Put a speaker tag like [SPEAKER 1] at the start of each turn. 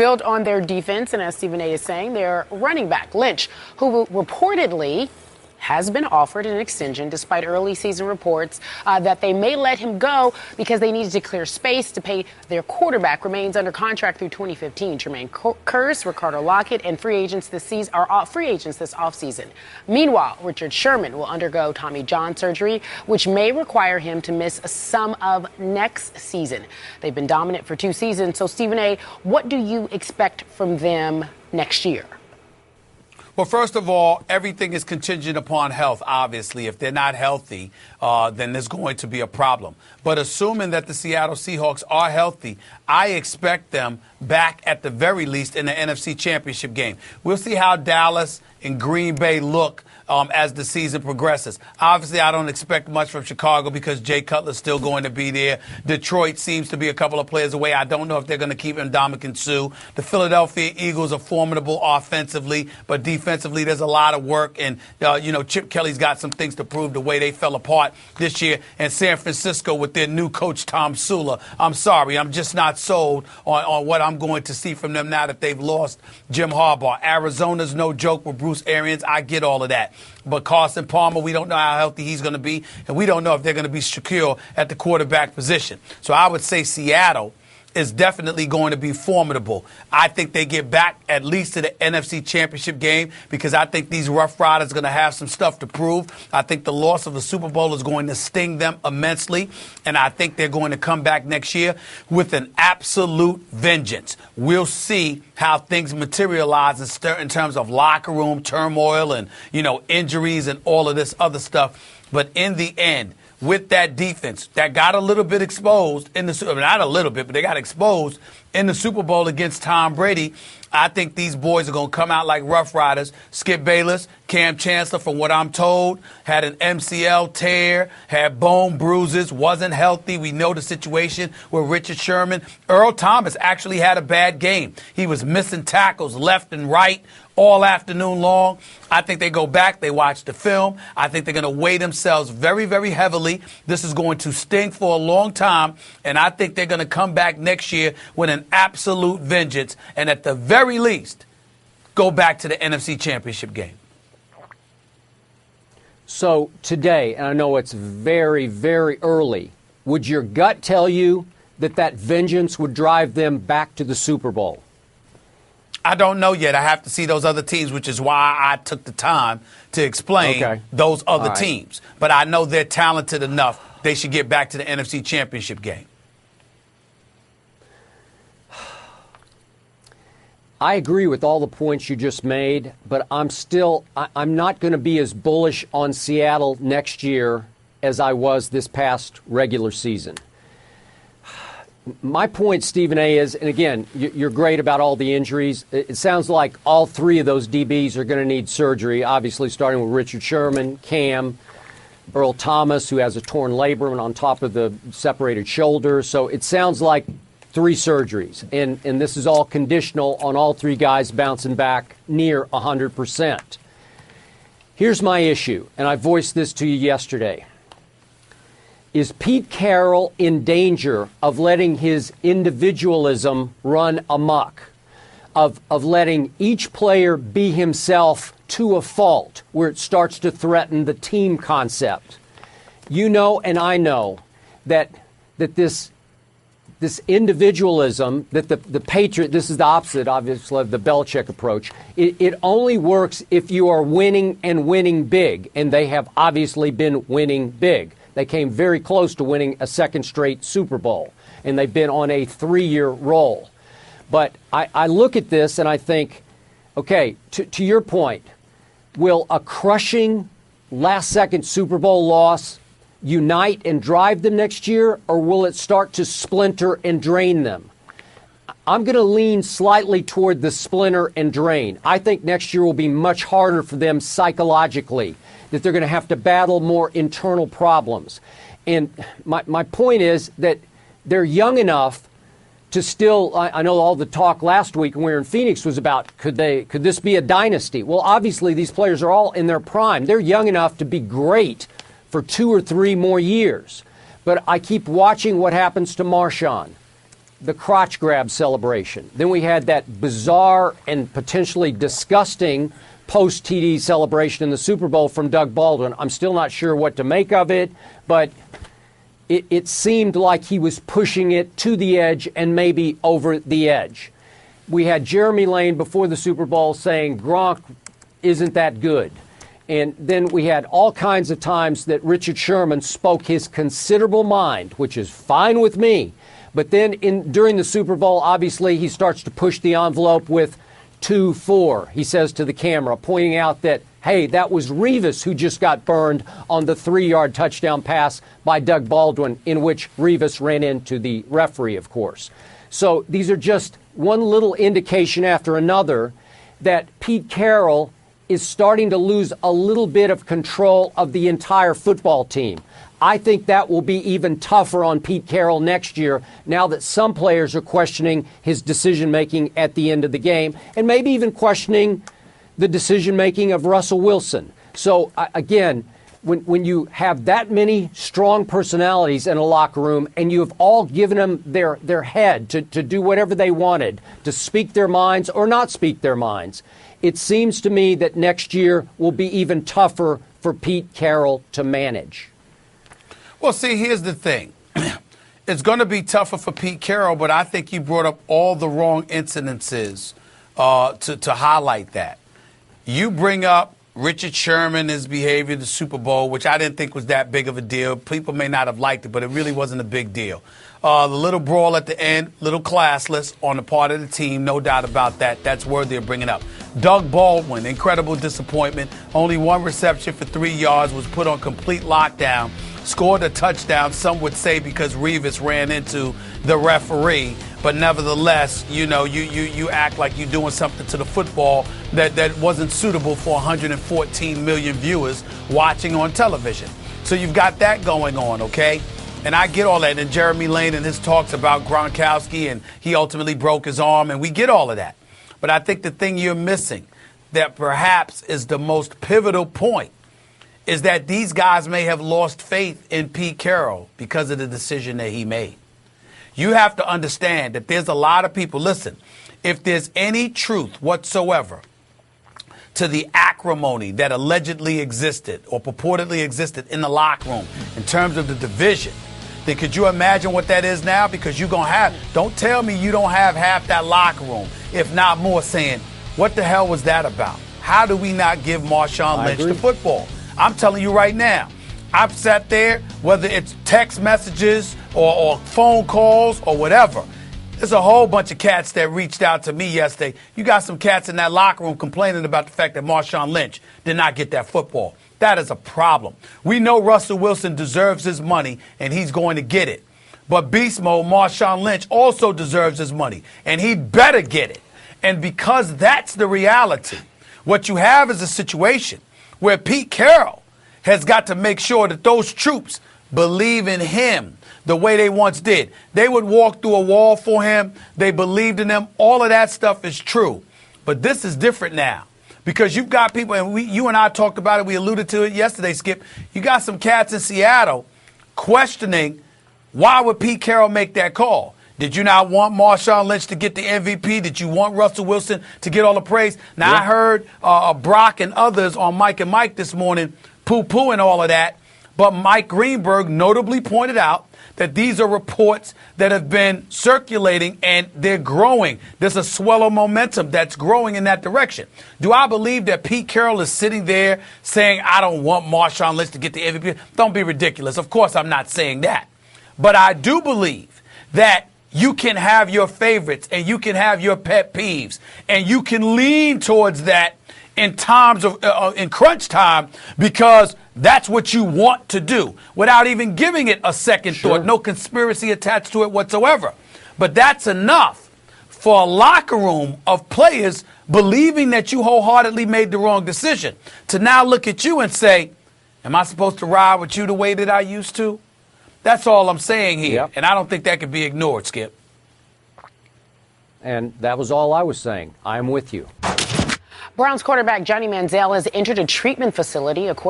[SPEAKER 1] build on their defense, and as Stephen A. is saying, their running back, Lynch, who reportedly has been offered an extension despite early season reports that they may let him go because they needed to clear space to pay their quarterback. Remains under contract through 2015. Jermaine Kearse, Ricardo Lockett, and free agents this season are free agents this offseason. Meanwhile, Richard Sherman will undergo Tommy John surgery, which may require him to miss some of next season. They've been dominant for 2 seasons. So, Stephen A., what do you expect from them next year?
[SPEAKER 2] Well, first of all, everything is contingent upon health, obviously. If they're not healthy, then there's going to be a problem. But assuming that the Seattle Seahawks are healthy, I expect them back at the very least in the NFC Championship game. We'll see how Dallas and Green Bay look as the season progresses. Obviously, I don't expect much from Chicago because Jay Cutler's still going to be there. Detroit seems to be a couple of players away. I don't know if they're going to keep Ndamukong Suh. The Philadelphia Eagles are formidable offensively, but defensively there's a lot of work. And, Chip Kelly's got some things to prove the way they fell apart this year. And San Francisco with their new coach, Tom Sula. I'm sorry, I'm just not sold on what I'm going to see from them now that they've lost Jim Harbaugh. Arizona's no joke with Bruce Arians. I get all of that. But Carson Palmer, we don't know how healthy he's going to be, and we don't know if they're going to be secure at the quarterback position. So I would say Seattle is definitely going to be formidable. I think they get back at least to the NFC Championship game because I think these Rough Riders are going to have some stuff to prove. I think the loss of the Super Bowl is going to sting them immensely, and I think they're going to come back next year with an absolute vengeance. We'll see how things materialize in terms of locker room turmoil and, injuries and all of this other stuff. But in the end, with that defense that got a little bit exposed not a little bit, but they got exposed in the Super Bowl against Tom Brady, I think these boys are going to come out like Rough Riders. Skip Bayless, Cam Chancellor, from what I'm told, had an MCL tear, had bone bruises, wasn't healthy. We know the situation with Richard Sherman. Earl Thomas actually had a bad game. He was missing tackles left and right all afternoon long. I think they go back, they watch the film. I think they're going to weigh themselves very, very heavily. This is going to sting for a long time, and I think they're going to come back next year with an absolute vengeance, and at the very least, go back to the NFC Championship game.
[SPEAKER 3] So today, and I know it's very, very early, would your gut tell you that vengeance would drive them back to the Super Bowl?
[SPEAKER 2] I don't know yet. I have to see those other teams, which is why I took the time to explain those other teams. But I know they're talented enough. They should get back to the NFC Championship game.
[SPEAKER 3] I agree with all the points you just made, but I'm not going to be as bullish on Seattle next year as I was this past regular season. My point, Stephen A., is, and again, you're great about all the injuries. It sounds like all 3 of those DBs are going to need surgery, obviously starting with Richard Sherman, Cam, Earl Thomas, who has a torn labrum on top of the separated shoulder. So it sounds like 3 surgeries, and this is all conditional on all 3 guys bouncing back near 100%. Here's my issue, and I voiced this to you yesterday. Is Pete Carroll in danger of letting his individualism run amok, of letting each player be himself to a fault where it starts to threaten the team concept? You know and I know that this individualism, that the Patriot, this is the opposite, obviously, of the Belichick approach. It only works if you are winning and winning big, and they have obviously been winning big. They came very close to winning a second straight Super Bowl, and they've been on a 3-year roll. But I look at this and I think, okay, to your point, will a crushing last-second Super Bowl loss unite and drive them next year, or will it start to splinter and drain them? I'm going to lean slightly toward the splinter and drain. I think next year will be much harder for them psychologically, that they're going to have to battle more internal problems. And my point is that they're young enough to still, I know all the talk last week when we were in Phoenix was about, could this be a dynasty? Well, obviously these players are all in their prime. They're young enough to be great for 2 or 3 more years. But I keep watching what happens to Marshawn. the crotch grab celebration. Then we had that bizarre and potentially disgusting post-TD celebration in the Super Bowl from Doug Baldwin. I'm still not sure what to make of it, but it seemed like he was pushing it to the edge and maybe over the edge. We had Jeremy Lane before the Super Bowl saying Gronk isn't that good. And then we had all kinds of times that Richard Sherman spoke his considerable mind, which is fine with me. But then during the Super Bowl, obviously, he starts to push the envelope with 2-4, he says to the camera, pointing out that, hey, that was Revis who just got burned on the 3-yard touchdown pass by Doug Baldwin, in which Revis ran into the referee, of course. So these are just one little indication after another that Pete Carroll is starting to lose a little bit of control of the entire football team. I think that will be even tougher on Pete Carroll next year, now that some players are questioning his decision-making at the end of the game, and maybe even questioning the decision-making of Russell Wilson. So, again, when you have that many strong personalities in a locker room and you have all given them their head to do whatever they wanted, to speak their minds or not speak their minds, it seems to me that next year will be even tougher for Pete Carroll to manage.
[SPEAKER 2] Well, see, here's the thing. It's going to be tougher for Pete Carroll, but I think you brought up all the wrong incidences to highlight that. You bring up Richard Sherman, his behavior at the Super Bowl, which I didn't think was that big of a deal. People may not have liked it, but it really wasn't a big deal. The little brawl at the end, little classless on the part of the team, no doubt about that. That's worthy of bringing up. Doug Baldwin, incredible disappointment. Only one reception for 3 yards, was put on complete lockdown. Scored a touchdown, some would say because Revis ran into the referee. But nevertheless, you know, you act like you're doing something to the football that wasn't suitable for 114 million viewers watching on television. So you've got that going on, okay? And I get all that. And Jeremy Lane and his talks about Gronkowski, and he ultimately broke his arm, and we get all of that. But I think the thing you're missing that perhaps is the most pivotal point is that these guys may have lost faith in Pete Carroll because of the decision that he made. You have to understand that there's a lot of people. Listen, if there's any truth whatsoever to the acrimony that allegedly existed or purportedly existed in the locker room in terms of the division, then could you imagine what that is now? Because you're going to have, don't tell me you don't have half that locker room, if not more, saying, what the hell was that about? How do we not give Marshawn Lynch the football? I'm telling you right now, I've sat there, whether it's text messages or phone calls or whatever. There's a whole bunch of cats that reached out to me yesterday. You got some cats in that locker room complaining about the fact that Marshawn Lynch did not get that football. That is a problem. We know Russell Wilson deserves his money, and he's going to get it. But beast mode, Marshawn Lynch also deserves his money, and he better get it. And because that's the reality, what you have is a situation where Pete Carroll has got to make sure that those troops believe in him the way they once did. They would walk through a wall for him. They believed in him. All of that stuff is true. But this is different now because you've got people, and you and I talked about it. We alluded to it yesterday, Skip. You got some cats in Seattle questioning why would Pete Carroll make that call? Did you not want Marshawn Lynch to get the MVP? Did you want Russell Wilson to get all the praise? Now, I heard Brock and others on Mike and Mike this morning poo-pooing all of that. But Mike Greenberg notably pointed out that these are reports that have been circulating and they're growing. There's a swell of momentum that's growing in that direction. Do I believe that Pete Carroll is sitting there saying, I don't want Marshawn Lynch to get the MVP? Don't be ridiculous. Of course, I'm not saying that. But I do believe that you can have your favorites and you can have your pet peeves and you can lean towards that in times of in crunch time because that's what you want to do without even giving it a second thought. No conspiracy attached to it whatsoever. But that's enough for a locker room of players believing that you wholeheartedly made the wrong decision to now look at you and say, am I supposed to ride with you the way that I used to? That's all I'm saying here. Yep. And I don't think that can be ignored, Skip.
[SPEAKER 3] And that was all I was saying. I'm with you.
[SPEAKER 1] Browns quarterback Johnny Manziel has entered a treatment facility, according